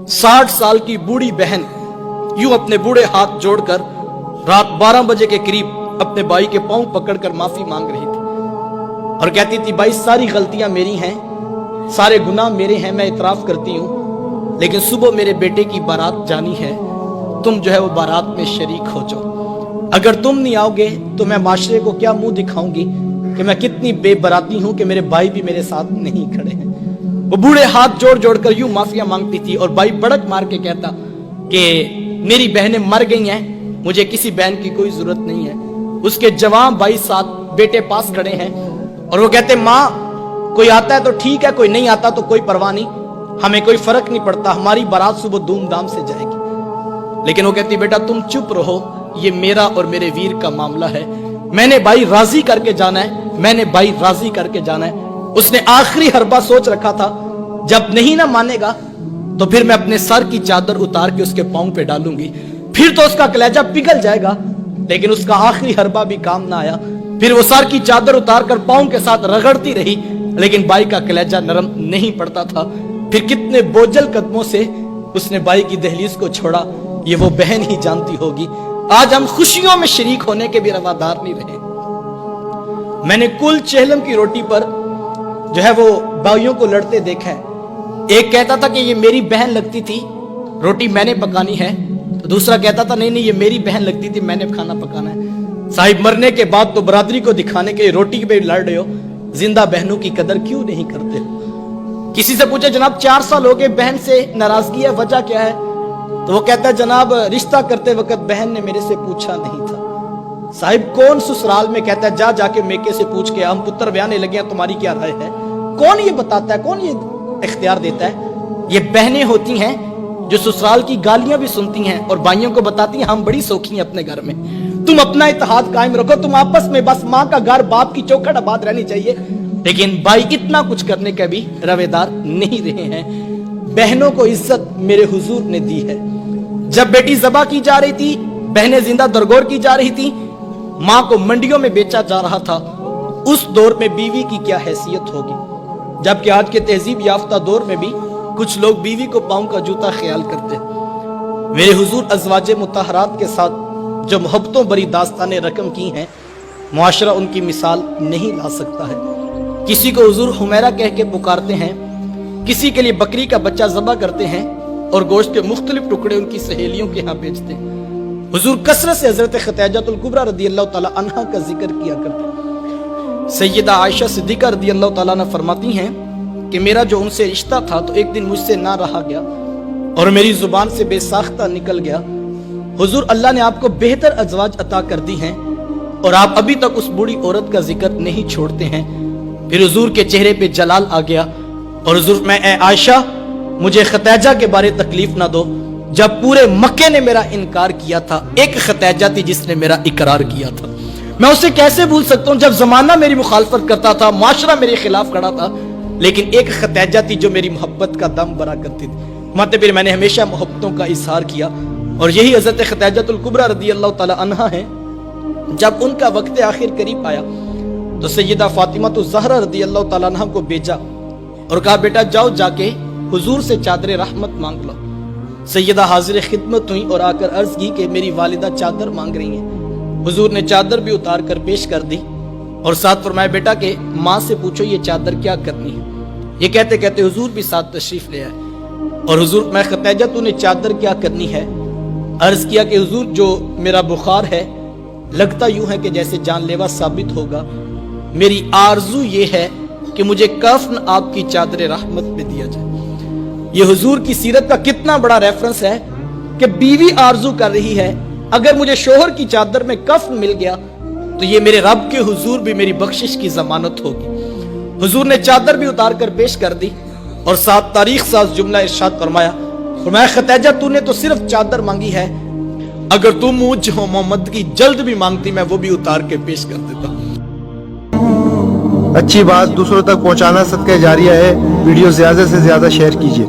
60 साल की बूढ़ी बहन यूं अपने बूढ़े हाथ जोड़कर रात 12 बजे के करीब अपने भाई के पांव पकड़कर माफी मांग रही थी और कहती थी, भाई सारी गलतियां मेरी हैं, सारे गुनाह मेरे हैं, मैं इतराफ करती हूं, लेकिन सुबह मेरे बेटे की बारात जानी है, तुम जो है वो बारात में शरीक हो जाओ। अगर तुम नहीं आओगे तो मैं माशरे को क्या मुंह दिखाऊंगी कि मैं कितनी बेबराती हूं कि मेरे भाई भी मेरे साथ नहीं खड़े हैं। वो बूढ़े हाथ जोड़ जोड़ कर यूं माफिया मांगती थी और भाई बड़क मार के कहता कि मेरी बहनें मर गई हैं, मुझे किसी बहन की कोई जरूरत नहीं है। उसके जवान भाई साथ बेटे पास खड़े हैं और वो कहते, माँ कोई आता है तो ठीक है, कोई नहीं आता तो कोई परवाह नहीं, हमें कोई फर्क नहीं पड़ता, हमारी बारात सुबह धूमधाम से जाएगी। लेकिन वो कहती, बेटा तुम चुप रहो, ये मेरा और मेरे वीर का मामला है, मैंने भाई राजी करके जाना है, मैंने भाई राजी करके जाना है। उसने आखिरी हरबा सोच रखा था, जब नहीं ना मानेगा तो फिर मैं अपने सर की चादर उतार के उसके पांव पे डालूंगी, फिर तो उसका कलेजा पिघल जाएगा। लेकिन उसका आखिरी हरबा भी काम ना आया, फिर वो सर की चादर उतार कर पांव के साथ रगड़ती रही, लेकिन भाई का कलेजा नरम नहीं पड़ता था। फिर कितने बोझल कदमों से उसने भाई की दहलीज को छोड़ा, ये वो बहन ही जानती होगी। आज हम खुशियों में शरीक होने के भी रवादार नहीं रहे। मैंने कुल चेहलम की रोटी पर जो है वो भाइयों को लड़ते देखा है। एक कहता था कि ये मेरी बहन लगती थी, रोटी मैंने पकानी है, तो दूसरा कहता था नहीं नहीं ये मेरी बहन लगती थी, मैंने खाना पकाना है। साहिब मरने के बाद तो बरादरी को दिखाने के रोटी पे लड़ रहे हो, जिंदा बहनों की कदर क्यों नहीं करते हो? किसी से पूछे, जनाब 4 साल हो गए, बहन से नाराजगी है, वजह क्या है? तो वो कहता है, जनाब रिश्ता करते वक्त बहन ने मेरे से पूछा नहीं था। साहिब कौन ससुराल में कहता है, जा जाके मेके से पूछ के, हम पुत्र ब्याहने लगे हैं, तुम्हारी क्या राय है? कौन ये बताता है, कौन ये इख्तियार देता है? ये बहनें होती हैं जो ससुराल की गालियां भी सुनती हैं और भाइयों को बताती हैं हम बड़ी सौखी हैं अपने घर में, तुम अपना इत्तेहाद कायम रखो, तुम आपस में बस माँ का घर बाप की चौखट आबाद रहनी चाहिए। लेकिन भाई इतना कुछ करने का भी रवेदार नहीं रहे हैं। बहनों को इज्जत मेरे हुजूर ने दी है। जब बेटी ज़बा की जा रही थी, बहनें जिंदा दरगोर की जा रही थी, माँ को मंडियों में बेचा जा रहा था, उस दौर में बीवी की क्या हैसियत होगी? जबकि आज के तहजीब याफ्ता दौर में भी कुछ लोग बीवी को पांव का जूता ख्याल करते हैं। मेरे हुजूर अज़वाजे मुतहरात के साथ जो मोहब्बतों भरी दास्तानें रकम की हैं, मुआशरा उनकी मिसाल नहीं ला सकता है। किसी को हुजूर हुमैरा कह के पुकारते हैं, किसी के लिए बकरी का बच्चा ज़बा करते हैं और गोश्त के मुख्तलिफ टुकड़े उनकी सहेलियों के यहाँ बेचते हैं। हुजूर कसरत से हजरत खतीजतुल कुबरा रदियल्लाहु ताला अन्हा का जिक्र किया करते हैं। सैयदा आयशा सिद्दीका रदियल्लाहु ताला अन्हा फरमाती हैं कि मेरा जो उनसे रिश्ता था तो एक दिन मुझसे ना रहा गया और मेरी जुबान से बेसाख्ता निकल गया। हुजूर अल्लाह ने आपको बेहतर अज़वाज अता कर दी हैं और आप अभी तक उस बूढ़ी औरत का जिक्र नहीं छोड़ते हैं। फिर हुजूर के चेहरे पे जलाल आ गया और हुजूर मैं ए आयशा मुझे खतीजा के बारे तकलीफ ना दो, जब पूरे मक्के ने मेरा इनकार किया था, एक खतीजा थी जिसने मेरा इकरार किया था, मैं उसे कैसे भूल सकता हूँ? जब जमाना मेरी मुखालफत करता था, माशरा मेरे खिलाफ खड़ा था, लेकिन एक खतीजा थी जो मेरी मोहब्बत का दम भरा करती थी। मतलब फिर मैंने हमेशा मोहब्बतों का इजहार किया और यही हजरत खतीजतुल कुबरा रदियल्लाहु ताला अन्हा है। जब उनका वक्त आखिर करीब आया तो सैयदा फातिमा तो ज़हरा रदियल्लाहु ताला अन्हा को भेजा और कहा, बेटा जाओ जाके हुजूर से चादर रहमत मांग लो। सैयदा हाजिर खिदमत हुई और आकर अर्ज की कि मेरी वालिदा चादर मांग रही हैं। हुजूर ने चादर भी उतार कर पेश कर दी और साथ फरमाया, बेटा के माँ से पूछो ये चादर क्या करनी है। ये कहते कहते हुजूर भी साथ तशरीफ ले आए और हुजूर मैं खतीजा तूने चादर क्या करनी है? अर्ज किया कि हुजूर जो मेरा बुखार है लगता यूं है कि जैसे जानलेवा साबित होगा, मेरी आरजू ये है कि मुझे कफन आपकी चादर रहमत में दिया जाए। ये हुजूर की सीरत का कितना बड़ा रेफरेंस है कि बीवी आरजू कर रही है, अगर मुझे शोहर की चादर में कफन मिल गया तो ये मेरे रब के हुजूर भी मेरी बख्शिश की जमानत होगी। हुजूर ने चादर भी उतार कर पेश कर दी और साथ तारीख साज जुमला इरशाद फरमाया, खतीजा तूने तो सिर्फ चादर मांगी है, अगर तू मुझ मोहम्मद की जल्द भी मांगती मैं वो भी उतार के पेश कर देता। अच्छी बात दूसरों तक पहुंचाना सदका जारिया है। वीडियो ज्यादा से ज्यादा शेयर कीजिए।